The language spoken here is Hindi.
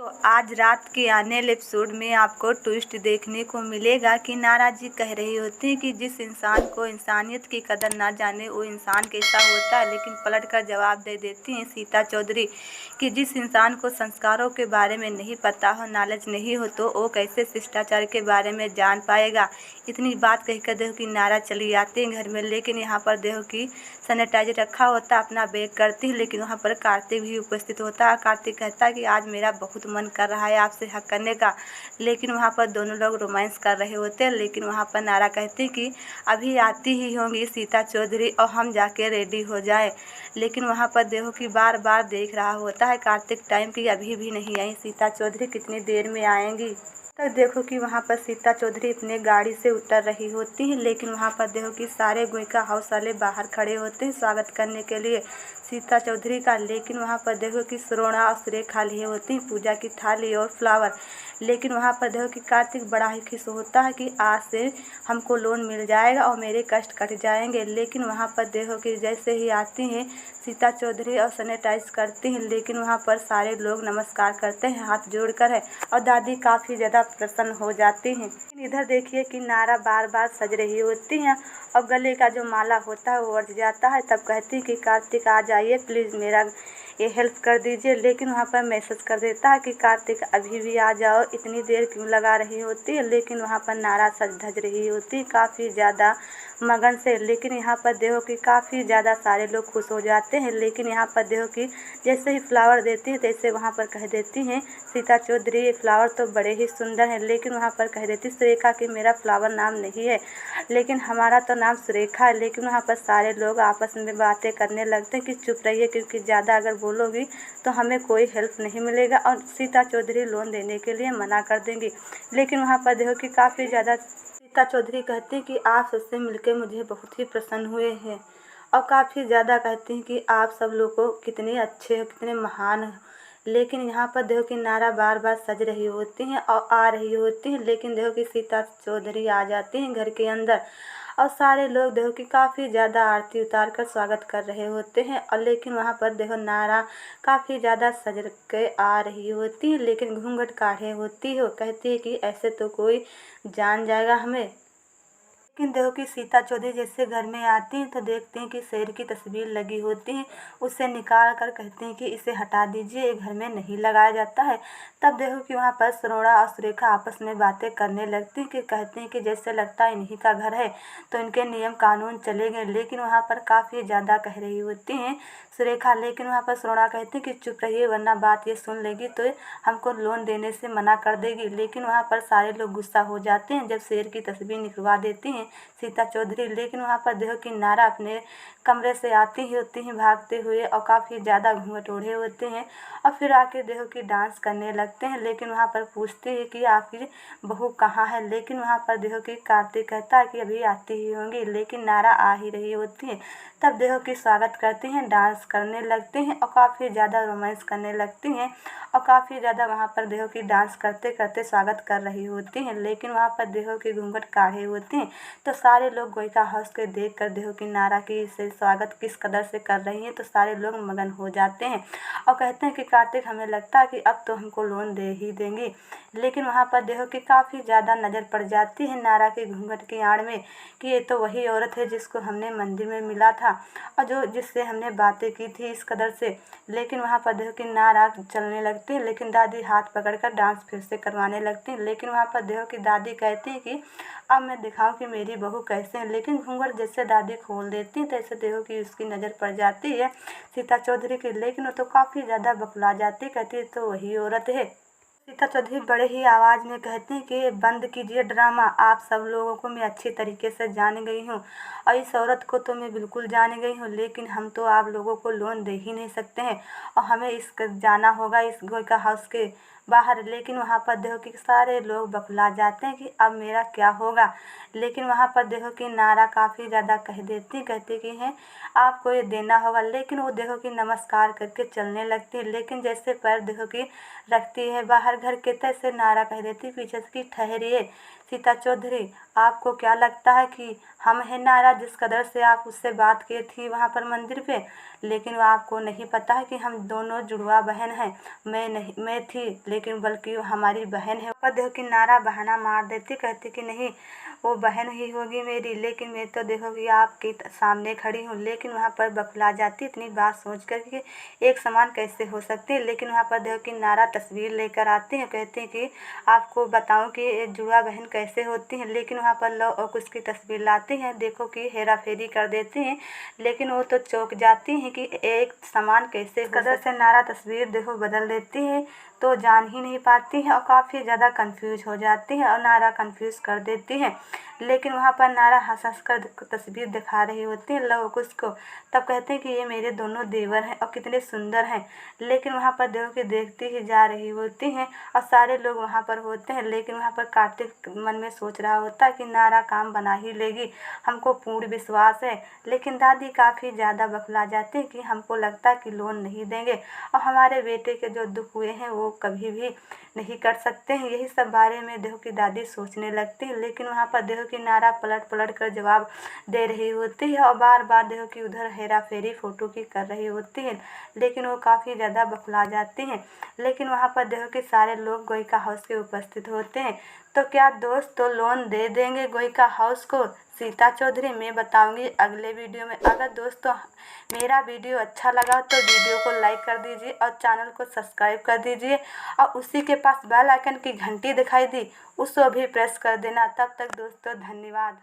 आज रात के आने वाले एपिसोड में आपको ट्विस्ट देखने को मिलेगा कि नारा जी कह रही होती हैं कि जिस इंसान को इंसानियत की कदर ना जाने वो इंसान कैसा होता है, लेकिन पलट कर जवाब दे देती हैं सीता चौधरी कि जिस इंसान को संस्कारों के बारे में नहीं पता हो, नॉलेज नहीं हो, तो वो कैसे शिष्टाचार के बारे में जान पाएगा। इतनी बात कहकर देखो कि नारा चली आती है घर में, लेकिन यहाँ पर देखो कि सैनिटाइजर रखा होता है, अपना बैग करती है, लेकिन वहाँ पर कार्तिक भी उपस्थित होता है। कार्तिक कहता है कि आज मेरा बहुत मन कर रहा है आपसे हक करने का, लेकिन वहाँ पर दोनों लोग रोमांस कर रहे होते हैं। लेकिन वहाँ पर नारा कहती कि अभी आती ही होंगी सीता चौधरी और हम जाके रेडी हो जाए। लेकिन वहाँ पर देखो कि बार बार देख रहा होता है कार्तिक टाइम की अभी भी नहीं आई सीता चौधरी, कितनी देर में आएंगी। तब देखो कि वहाँ पर सीता चौधरी अपने गाड़ी से उतर रही होती है, लेकिन वहाँ पर देखो कि सारे गोइका हाउस वाले बाहर खड़े होते हैं स्वागत करने के लिए सीता चौधरी का। लेकिन वहाँ पर देखो कि श्रोणा और सुरेखा लिए होती हैं पूजा की थाली और फ्लावर। लेकिन वहाँ पर देखो कि कार्तिक बड़ा ही खुश होता है कि आज से हमको लोन मिल जाएगा और मेरे कष्ट कट जाएंगे। लेकिन वहाँ पर देखो कि जैसे ही आती हैं सीता चौधरी और सैनिटाइज करती हैं, लेकिन वहाँ पर सारे लोग नमस्कार करते हैं हाथ जोड़कर है और दादी काफ़ी ज़्यादा प्रसन्न हो जाती हैं। इधर देखिए कि नारा बार बार सज रही होती हैं और गले का जो माला होता है वो उड़ जाता है। तब कहती है कि कार्तिक आ जाइए प्लीज़, मेरा ये हेल्प कर दीजिए। लेकिन वहाँ पर मैसेज कर देता है कि कार्तिक अभी भी आ जाओ, इतनी देर क्यों लगा रही होती है। लेकिन वहाँ पर नारा सज धज रही होती है काफ़ी ज़्यादा मगन से। लेकिन यहाँ पर देखो कि काफ़ी ज़्यादा सारे लोग खुश हो जाते हैं। लेकिन यहाँ पर देखो कि जैसे ही फ्लावर देती है तैसे वहाँ पर कह देती हैं सीता चौधरी ये फ्लावर तो बड़े ही सुंदर हैं। लेकिन वहाँ पर कह देती सुरेखा कि मेरा फ्लावर नाम नहीं है, लेकिन हमारा तो नाम सुरेखा है। लेकिन वहाँ पर सारे लोग आपस में बातें करने लगते हैं कि चुप रहिए, क्योंकि ज़्यादा अगर बोलोगी तो हमें कोई हेल्प नहीं मिलेगा और सीता चौधरी लोन देने के लिए मना कर देंगी। लेकिन वहाँ पर देखो कि काफ़ी ज़्यादा सीता चौधरी कहती हैं कि आप सबसे मिलकर मुझे बहुत ही प्रसन्न हुए हैं और काफ़ी ज़्यादा कहती हैं कि आप सब लोग को कितने अच्छे हो, कितने महान हो। लेकिन यहाँ पर देखो कि नारा बार बार सज रही होती हैं और आ रही होती हैं। लेकिन देखो कि सीता चौधरी आ जाती हैं घर के अंदर और सारे लोग देखो कि काफ़ी ज़्यादा आरती उतार कर स्वागत कर रहे होते हैं। और लेकिन वहाँ पर देखो नारा काफ़ी ज़्यादा सज के आ रही होती है, लेकिन घूंघट काढ़े होती है। कहती है कि ऐसे तो कोई जान जाएगा हमें। लेकिन देखो कि सीता चौधरी जैसे घर में आती हैं तो देखते हैं कि शेर की तस्वीर लगी होती है, उसे निकाल कर कहते हैं कि इसे हटा दीजिए, ये घर में नहीं लगाया जाता है। तब देखो कि वहाँ पर श्रोणा और सुरेखा आपस में बातें करने लगती हैं कि कहते हैं कि जैसे लगता है इन्हीं का घर है तो इनके नियम कानून चलेंगे। लेकिन वहाँ पर काफ़ी ज़्यादा कह रही होती हैं सुरेखा। लेकिन वहाँ पर श्रोणा कहती है कि चुप रहिए वरना बात ये सुन लेगी तो हमको लोन देने से मना कर देगी। लेकिन वहाँ पर सारे लोग गुस्सा हो जाते हैं जब शेर की तस्वीर निकलवा देती हैं सीता चौधरी। लेकिन वहाँ पर देखो कि नारा अपने कमरे से आती ही होती हैं भागते हुए और काफ़ी ज़्यादा घूंघट ओढ़े होते हैं और फिर आके देखो कि डांस करने लगते हैं। लेकिन वहाँ पर पूछते हैं कि आखिर बहू कहाँ है। लेकिन वहाँ पर देखो कि कार्तिक कहता है कि अभी आती ही होंगी, लेकिन नारा आ ही रही होती है। तब देखो कि स्वागत करते हैं, डांस करने लगते हैं और काफ़ी ज़्यादा रोमांस करने लगती हैं और काफ़ी ज़्यादा वहाँ पर देखो कि डांस करते करते स्वागत कर रही होती हैं। लेकिन वहाँ पर देखो कि घूंघट काढ़े होते हैं तो सारे लोग गोइका हाउस के देख कर देखो कि नारा की से स्वागत किस कदर से कर रही हैं तो सारे लोग मगन हो जाते हैं और कहते हैं कि कार्तिक हमें लगता है कि अब तो हमको लोन दे ही देंगे। लेकिन वहाँ पर देखो कि काफ़ी ज़्यादा नज़र पड़ जाती है नारा के घूंघट की आड़ में कि ये तो वही औरत है जिसको हमने मंदिर में मिला था और जो जिससे हमने बातें की थी इस कदर से। लेकिन वहाँ पर देखो कि नारा चलने लगती है, लेकिन दादी हाथ पकड़कर डांस फिर से करवाने लगती है। लेकिन वहाँ पर देखो कि दादी कहती है कि अब मैं दिखाऊं कि मेरी बहू कैसे है। लेकिन घूंघट जैसे दादी खोल देती है तैसे देखो कि उसकी नज़र पड़ जाती है सीता चौधरी की। लेकिन वो तो काफ़ी ज़्यादा बकला जाती है, कहती है तो वही औरत है। सीता चौधरी बड़े ही आवाज़ में कहती हैं कि बंद कीजिए ड्रामा, आप सब लोगों को मैं अच्छी तरीके से जान गई हूँ और इस औरत को तो मैं बिल्कुल जान गई हूँ। लेकिन हम तो आप लोगों को लोन दे ही नहीं सकते हैं और हमें जाना होगा इस गोइका हाउस के बाहर। लेकिन वहाँ पर देखो कि सारे लोग बकला जाते हैं कि अब मेरा क्या होगा। लेकिन वहाँ पर देखो कि नारा काफ़ी ज़्यादा कह देती कहती कि हैं आपको ये देना होगा। लेकिन वो देखो कि नमस्कार करके चलने लगती है। लेकिन जैसे पैर देखो कि रखती है बाहर घर के तैसे नारा कह देती पीछे से कि ठहरिए सीता चौधरी, आपको क्या लगता है कि हम हैं नारा जिस कदर से आप उससे बात की थी वहाँ पर मंदिर पे, लेकिन वो आपको नहीं पता है कि हम दोनों जुड़वा बहन हैं। मैं थी लेकिन बल्कि वो हमारी बहन है। पर देखो कि नारा बहाना मार देती, कहती कि नहीं वो बहन ही होगी मेरी, लेकिन मैं तो देखो कि आपके सामने खड़ी हूँ। लेकिन वहाँ पर बखला जाती इतनी बात सोच कर कि एक समान कैसे हो सकती है। लेकिन वहाँ पर देखो कि नारा तस्वीर लेकर आते हैं, कहते हैं कि आपको बताऊं कि ये जुड़वा बहन कैसे होती हैं। लेकिन वहाँ पर लव और कुश की तस्वीर लाते हैं, देखो कि हेरा फेरी कर देते हैं। लेकिन वो तो चौंक जाती हैं कि एक समान कैसे हो कदर से नारा तस्वीर देखो बदल देती है, तो जान ही नहीं पाती हैं और काफ़ी ज़्यादा कंफ्यूज हो जाती हैं और नारा कंफ्यूज कर देती हैं। लेकिन वहाँ पर नारा हंस हंस कर तस्वीर दिखा रही होती है लव कुश को। तब कहते हैं कि ये मेरे दोनों देवर हैं और कितने सुंदर हैं। लेकिन वहाँ पर देखो कि देखती ही जा रही होती हैं और सारे लोग वहाँ पर होते हैं। लेकिन वहाँ पर कार्तिक मन में सोच रहा होता है कि नारा काम बना ही लेगी, हमको पूर्ण विश्वास है। लेकिन दादी काफ़ी ज़्यादा बखला जाती है कि हमको लगता है कि लोन नहीं देंगे और हमारे बेटे के जो दुख हुए हैं वो कभी भी नहीं कर सकते हैं। यही सब बारे में देखो कि दादी सोचने लगती है। लेकिन वहाँ पर देखो कि नारा पलट पलट कर जवाब दे रही होती है और बार बार देखो कि उधर हेरा फेरी फ़ोटो की कर रही होती है। लेकिन वो काफ़ी ज़्यादा बखला जाती हैं। लेकिन वहाँ पर देखो कि सारे लोग गोइका हाउस के उपस्थित होते हैं। तो क्या दोस्त तो लोन दे देंगे गोइका हाउस को सीता चौधरी? मैं बताऊंगी अगले वीडियो में। अगर दोस्तों मेरा वीडियो अच्छा लगा तो वीडियो को लाइक कर दीजिए और चैनल को सब्सक्राइब कर दीजिए और उसी के पास बेल आइकन की घंटी दिखाई दी उसको भी प्रेस कर देना। तब तक दोस्तों धन्यवाद।